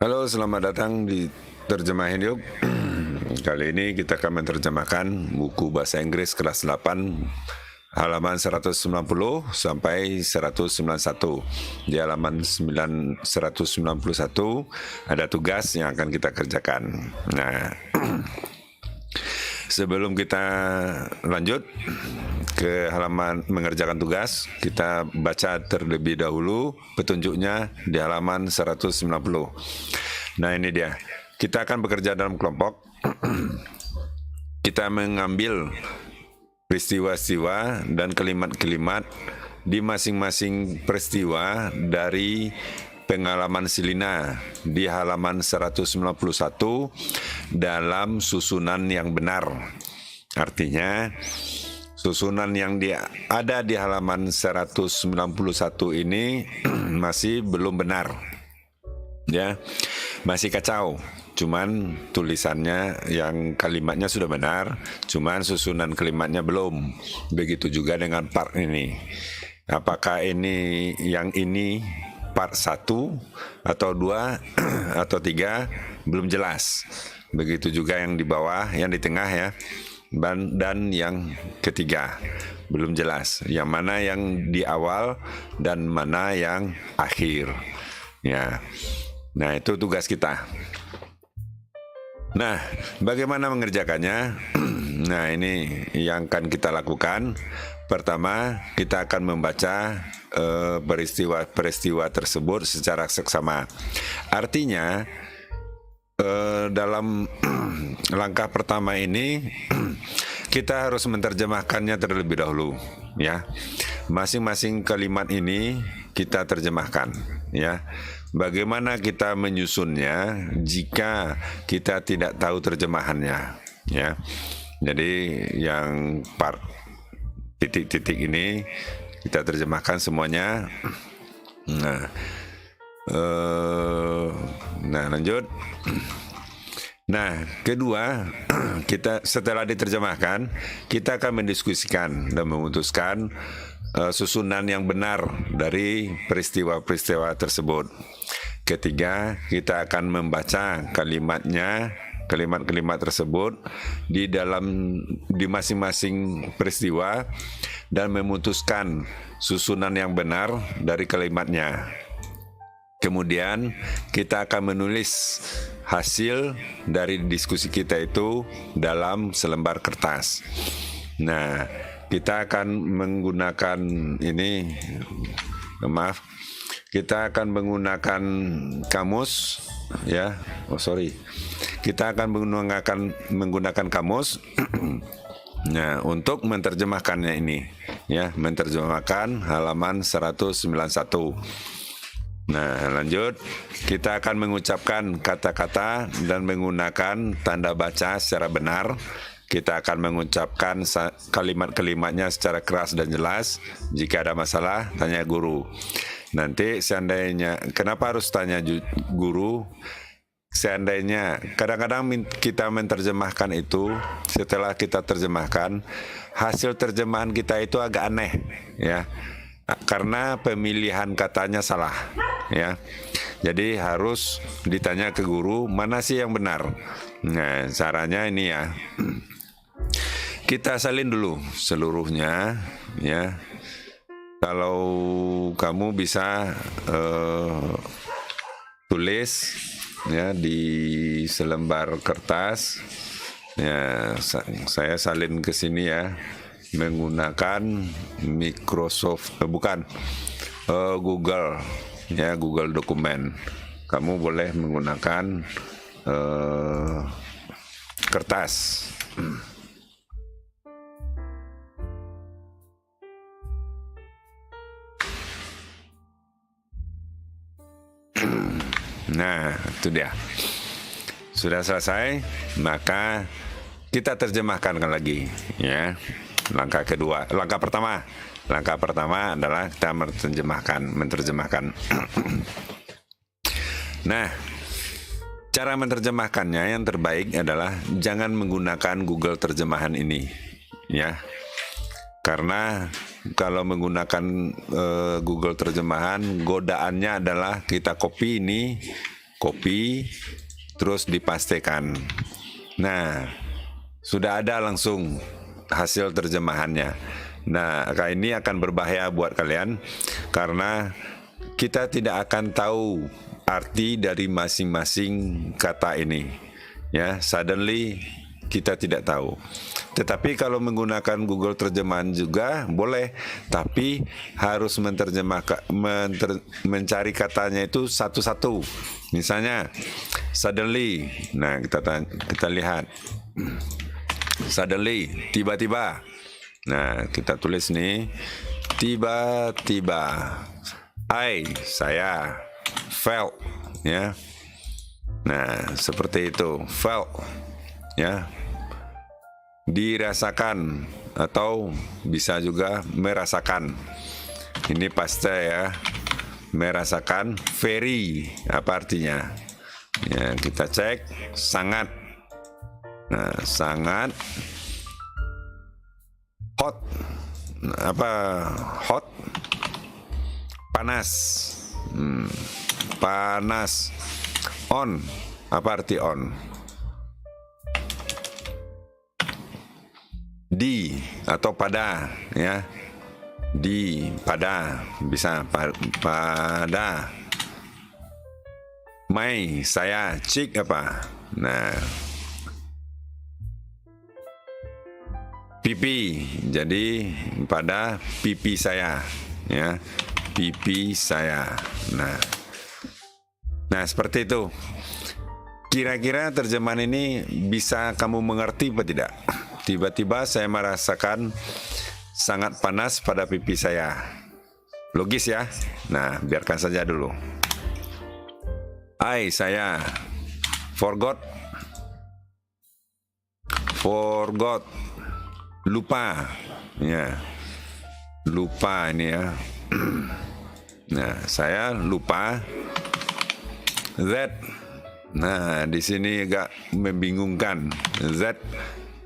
Halo, selamat datang di Terjemah Hidup. Kali ini kita akan menerjemahkan buku bahasa Inggris kelas 8 halaman 190 sampai 191. Di halaman 191 ada tugas yang akan kita kerjakan. Nah, sebelum kita lanjut ke halaman mengerjakan tugas, kita baca terlebih dahulu petunjuknya di halaman 190. Nah, ini dia. Kita akan bekerja dalam kelompok. Kita mengambil peristiwa-peristiwa dan kalimat-kalimat di masing-masing peristiwa dari pengalaman Selina di halaman 191 dalam susunan yang benar. Artinya, susunan yang ada di halaman 191 ini masih belum benar. Ya, masih kacau. Cuman tulisannya yang kalimatnya sudah benar, cuman susunan kalimatnya belum. Begitu juga dengan part ini. Apakah ini part 1 atau 2 atau 3 belum jelas. Begitu juga yang di bawah, yang di tengah ya. Dan yang ketiga belum jelas. Yang mana yang di awal dan mana yang akhir. Ya. Nah, itu tugas kita. Nah, bagaimana mengerjakannya? Nah, ini yang akan kita lakukan. Pertama, kita akan membaca peristiwa-peristiwa tersebut secara seksama. Artinya, dalam langkah pertama ini, kita harus menerjemahkannya terlebih dahulu. Ya, masing-masing kalimat ini kita terjemahkan. Ya. Bagaimana kita menyusunnya jika kita tidak tahu terjemahannya, ya. Jadi yang part titik-titik ini kita terjemahkan semuanya. Nah, lanjut. Nah, kedua, kita setelah diterjemahkan, kita akan mendiskusikan dan memutuskan susunan yang benar dari peristiwa-peristiwa tersebut. Ketiga, kita akan membaca kalimat-kalimat tersebut di masing-masing peristiwa dan memutuskan susunan yang benar dari kalimatnya. Kemudian kita akan menulis hasil dari diskusi kita itu dalam selembar kertas. Nah, kita akan menggunakan kita akan menggunakan kamus, ya. Kita akan menggunakan kamus. Nah, untuk menerjemahkannya ini, ya, menerjemahkan halaman 191. Nah, lanjut. Kita akan mengucapkan kata-kata dan menggunakan tanda baca secara benar. Kita akan mengucapkan kalimat-kalimatnya secara keras dan jelas. Jika ada masalah, tanya guru. Nanti seandainya, kenapa harus tanya guru? Seandainya, kadang-kadang kita menerjemahkan itu, setelah kita terjemahkan, hasil terjemahan kita itu agak aneh, ya. Karena pemilihan katanya salah, ya. Jadi harus ditanya ke guru, mana sih yang benar? Nah, caranya ini ya. Kita salin dulu seluruhnya, ya. Kalau kamu bisa tulis, ya, di selembar kertas, ya, saya salin ke sini ya, menggunakan Google, ya, Google Dokumen. Kamu boleh menggunakan kertas. Nah, itu dia. Sudah selesai, maka kita terjemahkan lagi, ya. Langkah pertama adalah kita menerjemahkan. Nah, cara menerjemahkannya yang terbaik adalah jangan menggunakan Google terjemahan ini, ya. Karena kalau menggunakan Google terjemahan, godaannya adalah kita copy ini, copy, terus dipastekan. Nah, sudah ada langsung hasil terjemahannya. Nah, ini akan berbahaya buat kalian karena kita tidak akan tahu arti dari masing-masing kata ini. Ya, suddenly kita tidak tahu. Tetapi kalau menggunakan Google terjemahan juga boleh, tapi harus mencari katanya itu satu-satu. Misalnya suddenly. Nah, kita lihat. Suddenly, tiba-tiba. Nah, kita tulis nih, tiba-tiba. Saya felt, ya. Nah, seperti itu, felt, ya. Dirasakan atau bisa juga merasakan. Ini pasti ya, merasakan. Very, apa artinya? Ya, kita cek, sangat. Nah, sangat. Hot, apa? Hot, panas. Panas. On, apa arti on? Di atau pada, ya. Di, pada, bisa pada. My, saya. Chick apa? Nah, pipi, jadi pada pipi saya, ya. Pipi saya. Nah, seperti itu. Kira-kira terjemahan ini bisa kamu mengerti atau tidak? Tiba-tiba saya merasakan sangat panas pada pipi saya. Logis ya? Nah, biarkan saja dulu. Saya forgot. Lupa. Ya. Lupa ini ya. Nah, saya lupa. That. Nah, di sini agak membingungkan. That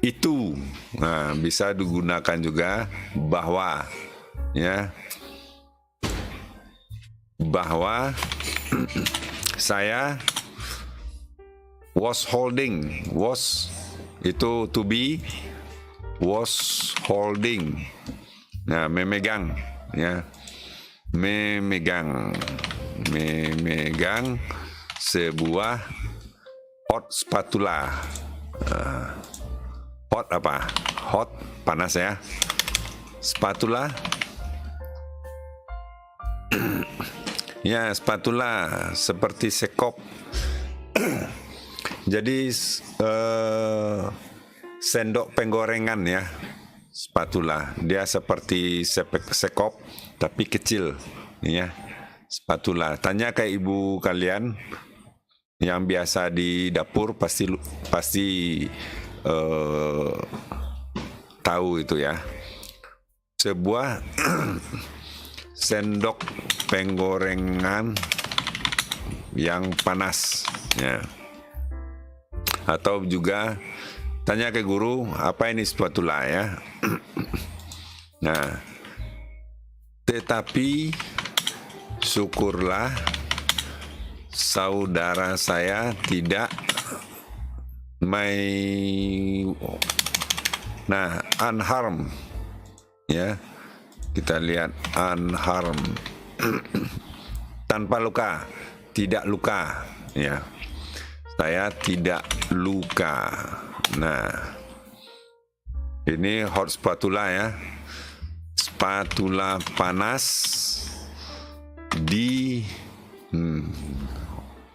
itu, nah, bisa digunakan juga bahwa, ya, bahwa saya was holding, was itu to be, was holding, nah, memegang, ya, memegang sebuah hot spatula. Hot apa? Hot, panas ya. Spatula. Ya, spatula seperti sekop. Jadi sendok penggorengan ya. Spatula. Dia seperti sekop tapi kecil, ya. Spatula. Tanya ke ibu kalian yang biasa di dapur, pasti tahu itu ya. Sebuah sendok penggorengan yang panas, ya. Atau juga tanya ke guru, apa ini spatula ya. Nah, tetapi syukurlah saudara saya tidak unharmed, ya. Kita lihat unharmed. Tanpa luka, tidak luka, ya. Saya tidak luka. Nah, ini hot spatula ya. Spatula panas di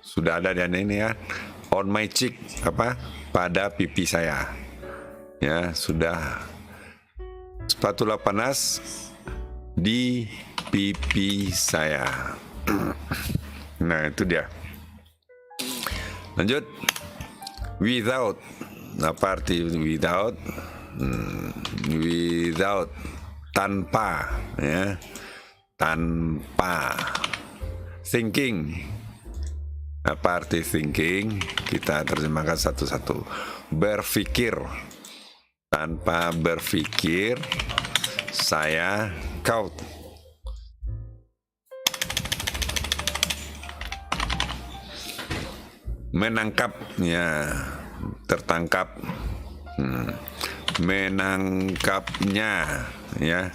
sudah ada dan ini ya. On my cheek, apa? Pada pipi saya. Ya, sudah. Spatula panas di pipi saya. Nah, itu dia. Lanjut. Without. Apa arti without? Without. Tanpa, ya. Tanpa. Thinking. Apa arti thinking? Kita terjemahkan satu-satu. Berpikir. Tanpa berpikir, saya count. menangkap, ya, tertangkap, menangkapnya, ya.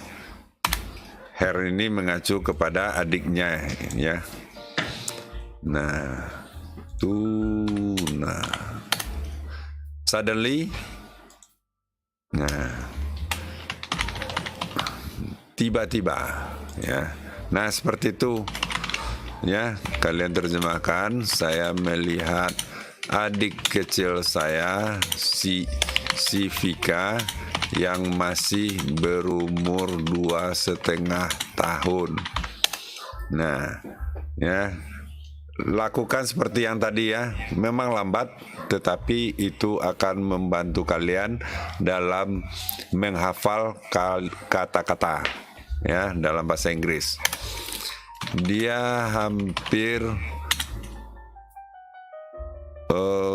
Her ini mengacu kepada adiknya, ya. Nah, tuna. Suddenly, nah, tiba-tiba, ya. Nah, seperti itu, ya. Kalian terjemahkan. Saya melihat adik kecil saya, si Vika, yang masih berumur 2,5 tahun. Nah, ya, lakukan seperti yang tadi, ya. Memang lambat, tetapi itu akan membantu kalian dalam menghafal kata-kata, ya, dalam bahasa Inggris. Dia hampir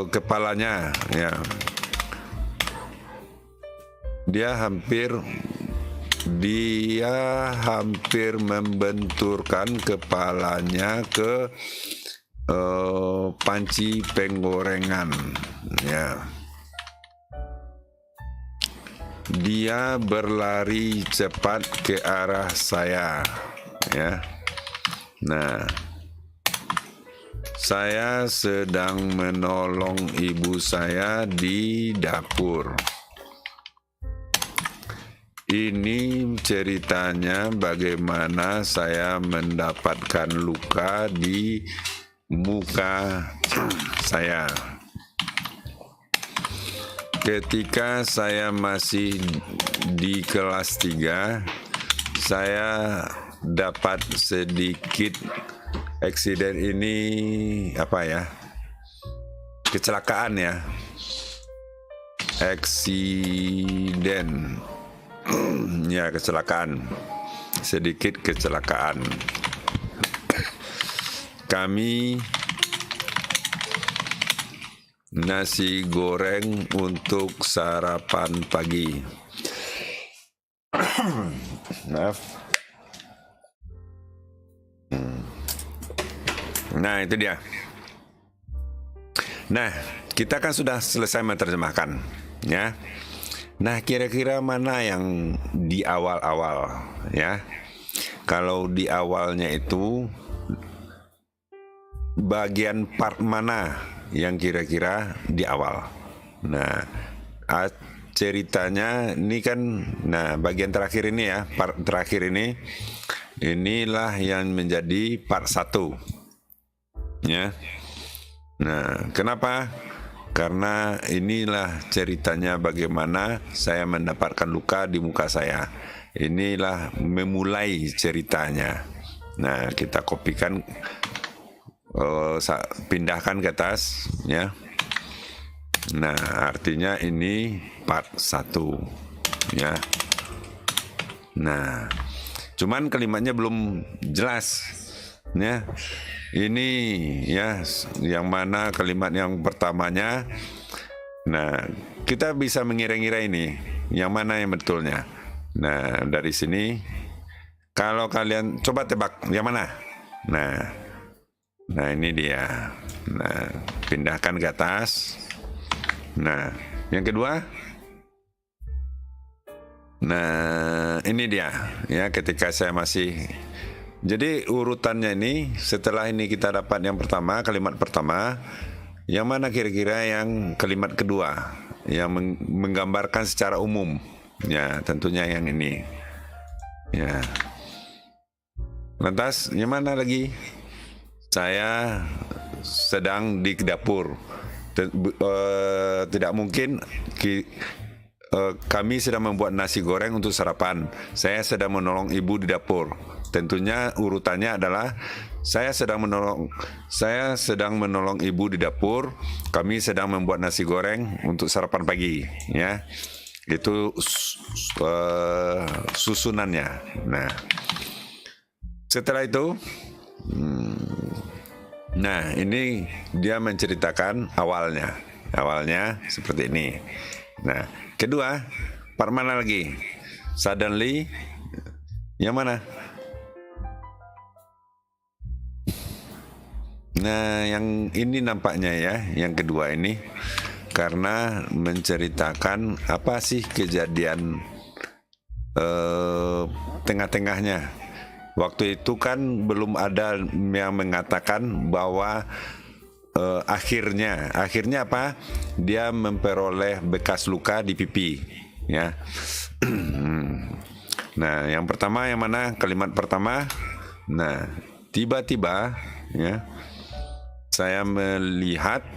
kepalanya, ya. Dia hampir membenturkan kepalanya ke panci penggorengan, ya. Dia berlari cepat ke arah saya, ya. Nah, saya sedang menolong ibu saya di dapur. Ini ceritanya bagaimana saya mendapatkan luka di muka saya. Ketika saya masih di kelas 3, saya dapat sedikit eksiden ini, apa ya? Kecelakaan, ya. Eksiden. Ya, kecelakaan. Sedikit kecelakaan. Kami nasi goreng untuk sarapan pagi. Maaf. Nah, itu dia. Nah, kita kan sudah selesai menerjemahkan, ya. Nah, kira-kira mana yang di awal-awal, ya? Kalau di awalnya itu bagian part mana yang kira-kira di awal? Nah, ceritanya ini kan, nah, bagian terakhir ini, ya, part terakhir ini, inilah yang menjadi part 1, ya. Nah, kenapa? Karena inilah ceritanya bagaimana saya mendapatkan luka di muka saya. Inilah memulai ceritanya. Nah, kita kopikan, pindahkan ke atas, ya. Nah, artinya ini part 1, ya. Nah, cuman kalimatnya belum jelas, ya. Ini, ya, yang mana kalimat yang pertamanya. Nah, kita bisa mengira-ngira ini yang mana yang betulnya. Nah, dari sini kalau kalian coba tebak yang mana. Nah, ini dia. Nah, pindahkan ke atas. Nah, yang kedua. Nah, ini dia, ya, ketika saya masih. Jadi urutannya ini, setelah ini kita dapat yang pertama, kalimat pertama, yang mana kira-kira yang kalimat kedua, yang menggambarkan secara umum, ya, tentunya yang ini, ya. Lantas, yang mana lagi? Saya sedang di dapur. Tidak mungkin kami sedang membuat nasi goreng untuk sarapan. Saya sedang menolong ibu di dapur. Tentunya urutannya adalah saya sedang menolong ibu di dapur. Kami sedang membuat nasi goreng untuk sarapan pagi, ya. Itu susunannya. Nah, setelah itu, nah, ini dia menceritakan awalnya. Awalnya seperti ini. Nah, kedua, part mana lagi? Suddenly, yang mana? Nah, yang ini nampaknya ya, yang kedua ini karena menceritakan apa sih kejadian tengah-tengahnya. Waktu itu kan belum ada yang mengatakan bahwa akhirnya apa? Dia memperoleh bekas luka di pipi, ya. Nah, yang pertama yang mana? Kalimat pertama. Nah, tiba-tiba ya saya melihat,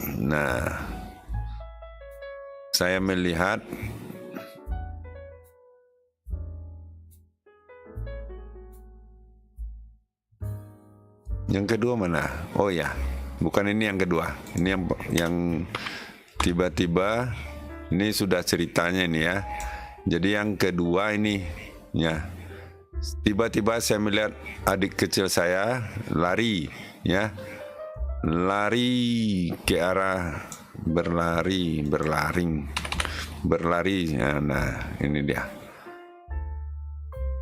yang kedua mana? Oh ya, bukan ini yang kedua. Ini yang tiba-tiba, ini sudah ceritanya ini ya. Jadi yang kedua ini ya. Tiba-tiba saya melihat adik kecil saya lari ya. Lari ke arah berlari ya. Nah, ini dia.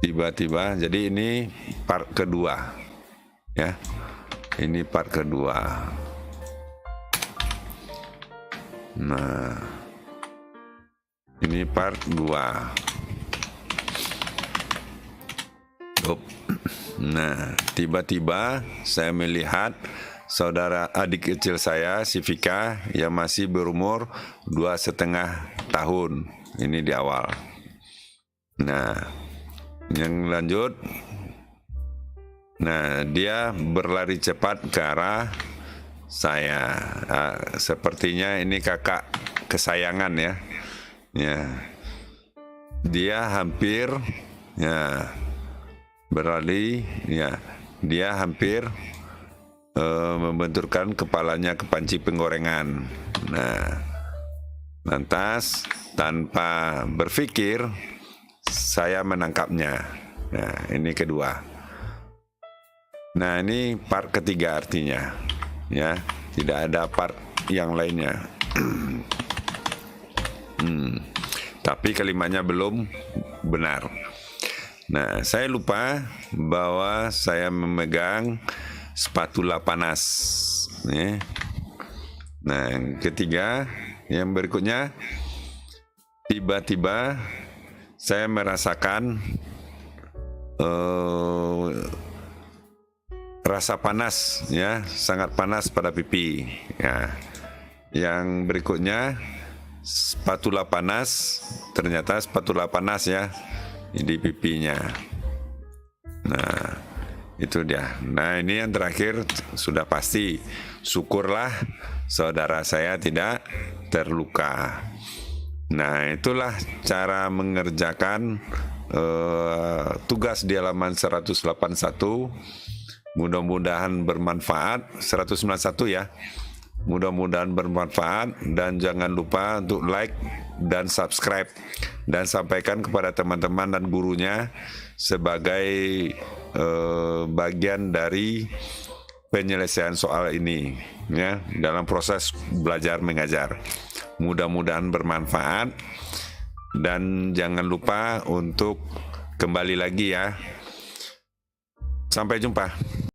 Tiba-tiba, jadi ini part kedua ya. Ini part kedua. Nah, ini part 2. Nah, tiba-tiba saya melihat saudara adik kecil saya, si Vika, yang masih berumur 2,5 tahun. Ini di awal. Nah, yang lanjut. Nah, dia berlari cepat ke arah saya. Sepertinya ini kakak kesayangan ya. Ya. Dia hampir berlari ya. Dia hampir membenturkan kepalanya ke panci penggorengan. Nah, lantas tanpa berpikir saya menangkapnya. Nah, ini kedua. Nah, ini part ketiga artinya ya, tidak ada part yang lainnya. Tapi kalimatnya belum benar. Nah, saya lupa bahwa saya memegang spatula panas ya. Nah, yang ketiga, yang berikutnya, tiba-tiba saya merasakan rasa panas ya, sangat panas pada pipi ya. Yang berikutnya, spatula panas, ternyata spatula panas ya di pipinya. Nah, itu dia. Nah, ini yang terakhir sudah pasti. Syukurlah saudara saya tidak terluka. Nah, itulah cara mengerjakan tugas di halaman 181. Mudah-mudahan bermanfaat. 191 ya. Mudah-mudahan bermanfaat, dan jangan lupa untuk like dan subscribe, dan sampaikan kepada teman-teman dan gurunya sebagai bagian dari penyelesaian soal ini ya, dalam proses belajar mengajar. Mudah-mudahan bermanfaat, dan jangan lupa untuk kembali lagi ya. Sampai jumpa.